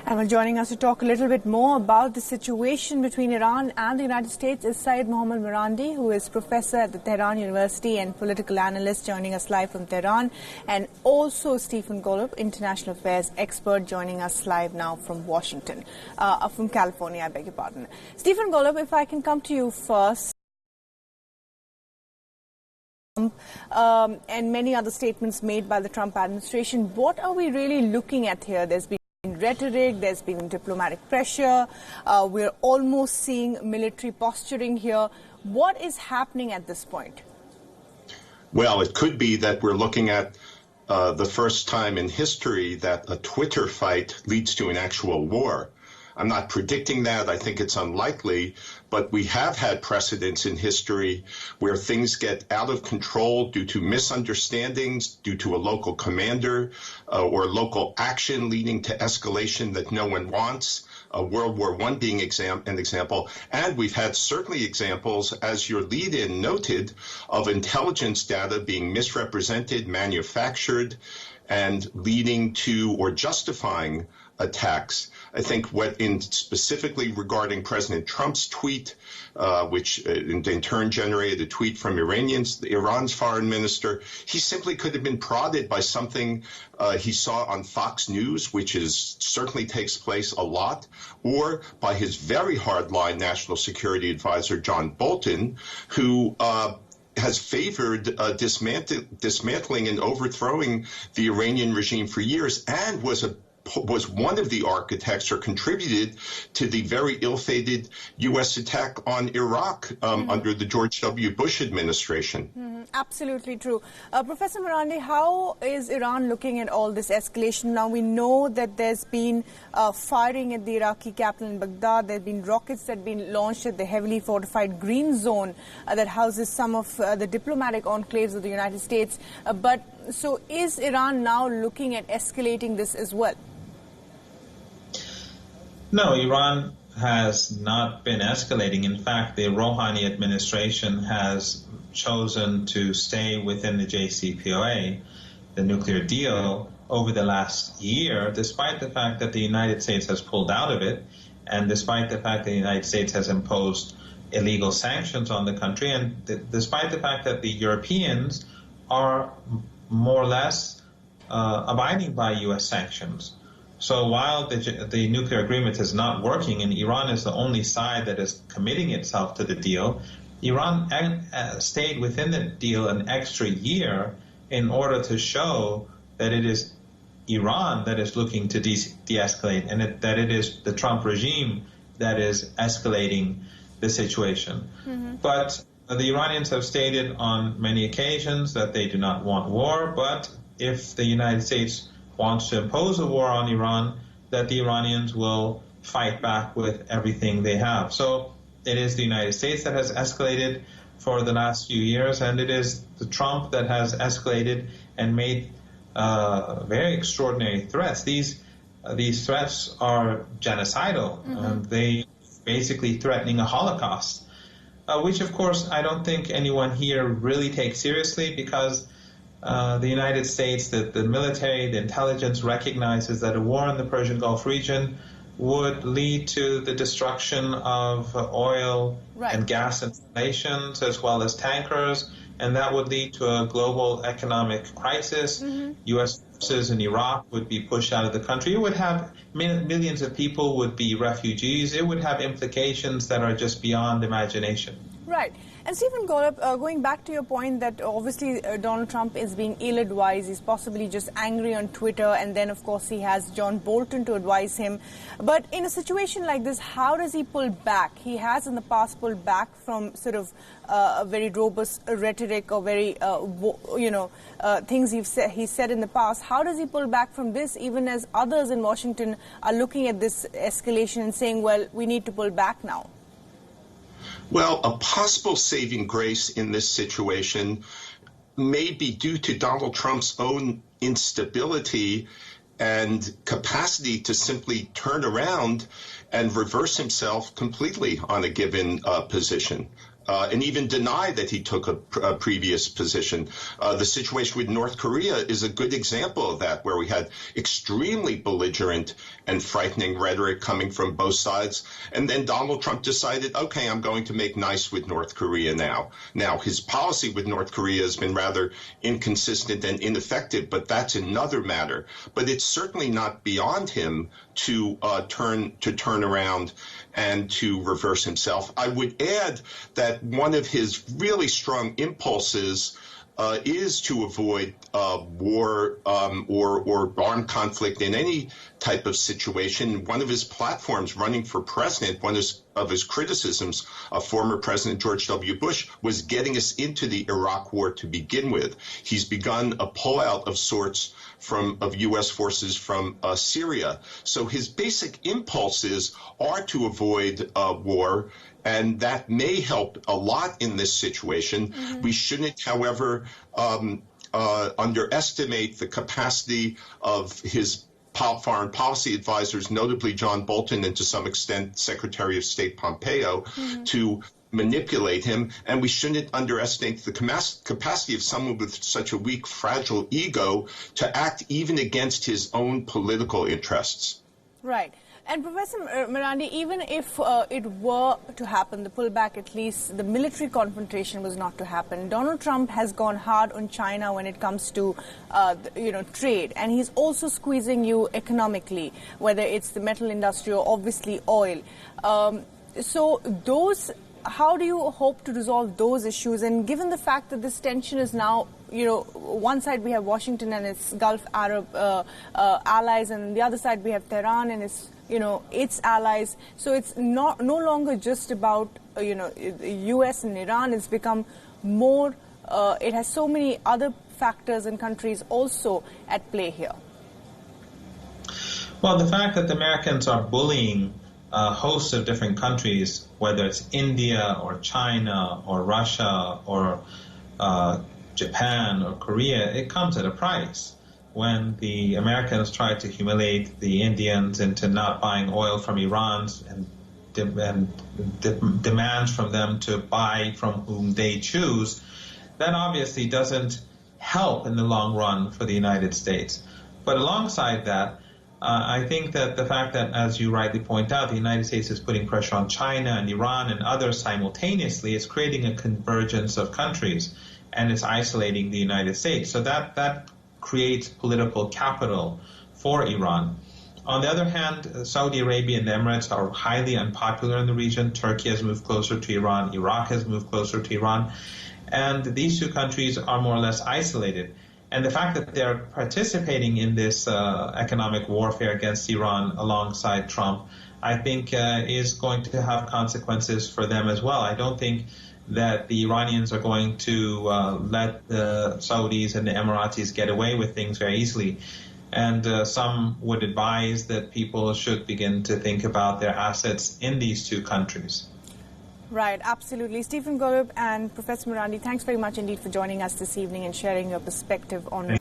And joining us to talk a little bit more about the situation between Iran and the United States is Syed Mohd Marandi, who is professor at the Tehran University and political analyst, joining us live from Tehran, and also Stephen Golub, international affairs expert, joining us live now from Washington, from California, I beg your pardon. Stephen Golub, if I can come to you first. And many other statements made by the Trump administration. What are we really looking at here? There's been rhetoric, there's been diplomatic pressure, we're almost seeing military posturing here. What is happening at this point? Well, it could be that we're looking at the first time in history that a Twitter fight leads to an actual war. I'm not predicting that. I think it's unlikely, but we have had precedents in history where things get out of control due to misunderstandings, due to a local commander or local action leading to escalation that no one wants. World War I being an example. And we've had certainly examples, as your lead-in noted, of intelligence data being misrepresented, manufactured, and leading to or justifying attacks. I think specifically regarding President Trump's tweet, which in turn generated a tweet from Iran's foreign minister, he simply could have been prodded by something he saw on Fox News, which certainly takes place a lot, or by his very hardline national security advisor, John Bolton, who has favored dismantling and overthrowing the Iranian regime for years and was one of the architects or contributed to the very ill-fated U.S. attack on Iraq under the George W. Bush administration. Absolutely true. Professor Marandi, how is Iran looking at all this escalation? Now, we know that there's been firing at the Iraqi capital in Baghdad. There have been rockets that have been launched at the heavily fortified Green Zone that houses some of the diplomatic enclaves of the United States. So is Iran now looking at escalating this as well? No, Iran has not been escalating. In fact, the Rouhani administration has chosen to stay within the JCPOA, the nuclear deal, over the last year, despite the fact that the United States has pulled out of it, and despite the fact that the United States has imposed illegal sanctions on the country, and despite the fact that the Europeans are more or less abiding by U.S. sanctions. So while the nuclear agreement is not working and Iran is the only side that is committing itself to the deal, Iran stayed within the deal an extra year in order to show that it is Iran that is looking to de-escalate and that it is the Trump regime that is escalating the situation. But the Iranians have stated on many occasions that they do not want war, but if the United States wants to impose a war on Iran, that the Iranians will fight back with everything they have. So it is the United States that has escalated for the last few years, and it is the Trump that has escalated and made very extraordinary threats. These threats are genocidal. They basically threatening a Holocaust, which of course I don't think anyone here really takes seriously, because the United States, the military, the intelligence recognizes that a war in the Persian Gulf region would lead to the destruction of oil and gas installations as well as tankers, and that would lead to a global economic crisis. U.S. forces in Iraq would be pushed out of the country. It would have millions of people would be refugees. It would have implications that are just beyond imagination. Right. And Stephen Golub, going back to your point that obviously Donald Trump is being ill-advised, he's possibly just angry on Twitter, and then of course he has John Bolton to advise him. But in a situation like this, how does he pull back? He has in the past pulled back from sort of a very robust rhetoric or very, things he said in the past. How does he pull back from this, even as others in Washington are looking at this escalation and saying, well, we need to pull back now? Well, a possible saving grace in this situation may be due to Donald Trump's own instability and capacity to simply turn around and reverse himself completely on a given position. and even deny that he took a previous position. The situation with North Korea is a good example of that, where we had extremely belligerent and frightening rhetoric coming from both sides. And then Donald Trump decided, okay, I'm going to make nice with North Korea now. Now, his policy with North Korea has been rather inconsistent and ineffective, but that's another matter. But it's certainly not beyond him to turn around and to reverse himself. I would add that one of his really strong impulses is to avoid war or armed conflict in any type of situation. One of his platforms running for president, one of his criticisms of former President George W. Bush, was getting us into the Iraq war to begin with. He's begun a pullout of sorts of U.S. forces from Syria. So his basic impulses are to avoid war, and that may help a lot in this situation. Mm-hmm. We shouldn't, however, underestimate the capacity of his foreign policy advisors, notably John Bolton and to some extent Secretary of State Pompeo, mm-hmm. to manipulate him. And we shouldn't underestimate the capacity of someone with such a weak, fragile ego to act even against his own political interests. Right. And Professor Marandi, even if it were to happen, the pullback, at least the military confrontation was not to happen. Donald Trump has gone hard on China when it comes to, trade, and he's also squeezing you economically, whether it's the metal industry or obviously oil. How do you hope to resolve those issues? And given the fact that this tension is now, one side we have Washington and its Gulf Arab allies, and on the other side we have Tehran and its allies. So it's no longer just about, U.S. and Iran. It's become more, it has so many other factors and countries also at play here. Well, the fact that the Americans are bullying a host of different countries, whether it's India or China or Russia or Japan or Korea, it comes at a price. When the Americans tried to humiliate the Indians into not buying oil from Iran and demands from them to buy from whom they choose, that obviously doesn't help in the long run for the United States. But alongside that, I think that the fact that, as you rightly point out, the United States is putting pressure on China and Iran and others simultaneously is creating a convergence of countries, and it's isolating the United States. So that creates political capital for Iran. On the other hand, Saudi Arabia and the Emirates are highly unpopular in the region. Turkey has moved closer to Iran. Iraq has moved closer to Iran. And these two countries are more or less isolated. And the fact that they're participating in this economic warfare against Iran alongside Trump, I think is going to have consequences for them as well. I don't think that the Iranians are going to let the Saudis and the Emiratis get away with things very easily. And some would advise that people should begin to think about their assets in these two countries. Right, absolutely. Stephen Golub and Professor Marandi, thanks very much indeed for joining us this evening and sharing your perspective on